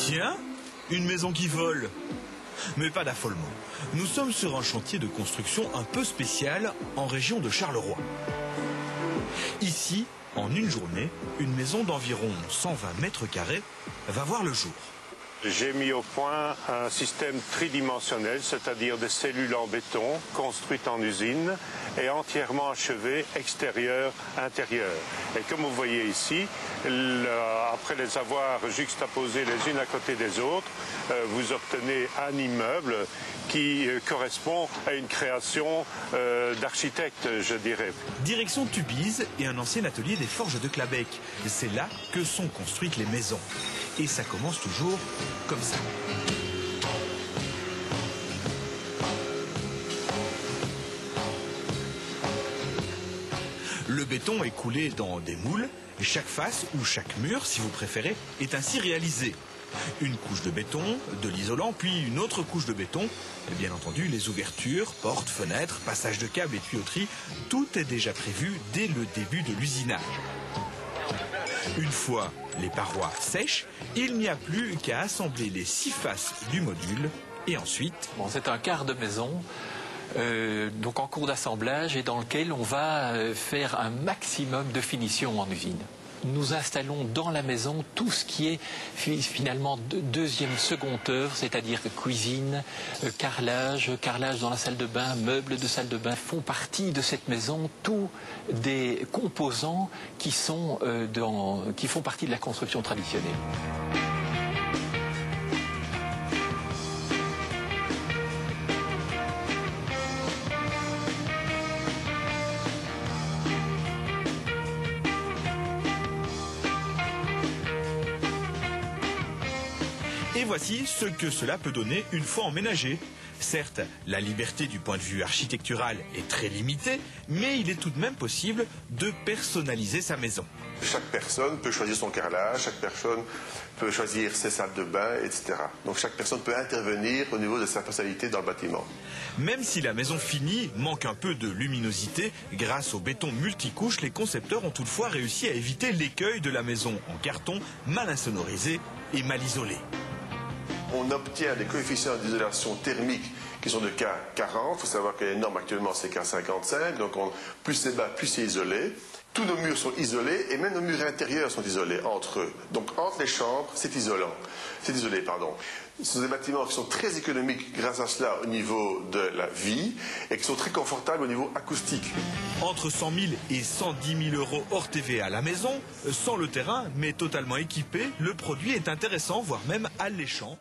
Tiens, une maison qui vole. Mais pas d'affolement. Nous sommes sur un chantier de construction un peu spécial en région de Charleroi. Ici, en une journée, une maison d'environ 120 mètres carrés va voir le jour. J'ai mis au point un système tridimensionnel, c'est-à-dire des cellules en béton construites en usine et entièrement achevées extérieur-intérieur. Et comme vous voyez ici, après les avoir juxtaposées les unes à côté des autres, vous obtenez un immeuble qui correspond à une création d'architecte, je dirais. Direction Tubize et un ancien atelier des forges de Clabec. C'est là que sont construites les maisons. Et ça commence toujours comme ça. Le béton est coulé dans des moules. Et chaque face ou chaque mur, si vous préférez, est ainsi réalisé. Une couche de béton, de l'isolant, puis une autre couche de béton. Et bien entendu, les ouvertures, portes, fenêtres, passages de câbles et tuyauteries, tout est déjà prévu dès le début de l'usinage. Une fois les parois sèches, il n'y a plus qu'à assembler les 6 faces du module et ensuite... Bon, c'est un quart de maison, donc en cours d'assemblage et dans lequel on va faire un maximum de finition en usine. Nous installons dans la maison tout ce qui est finalement deuxième, seconde œuvre, c'est-à-dire cuisine, carrelage dans la salle de bain, meubles de salle de bain, font partie de cette maison tous des composants qui font partie de la construction traditionnelle. Et voici ce que cela peut donner une fois emménagé. Certes, la liberté du point de vue architectural est très limitée, mais il est tout de même possible de personnaliser sa maison. Chaque personne peut choisir son carrelage, chaque personne peut choisir ses salles de bain, etc. Donc chaque personne peut intervenir au niveau de sa personnalité dans le bâtiment. Même si la maison finie manque un peu de luminosité, grâce au béton multicouche, les concepteurs ont toutefois réussi à éviter l'écueil de la maison en carton mal insonorisée et mal isolée. On obtient des coefficients d'isolation thermique qui sont de K 40. Il faut savoir que les normes actuellement c'est K 55. Donc plus c'est bas, plus c'est isolé. Tous nos murs sont isolés et même nos murs intérieurs sont isolés entre eux. Donc entre les chambres, c'est isolé. Ce sont des bâtiments qui sont très économiques grâce à cela au niveau de la vie et qui sont très confortables au niveau acoustique. Entre 100 000 et 110 000 euros hors TVA à la maison, sans le terrain, mais totalement équipé, le produit est intéressant, voire même alléchant.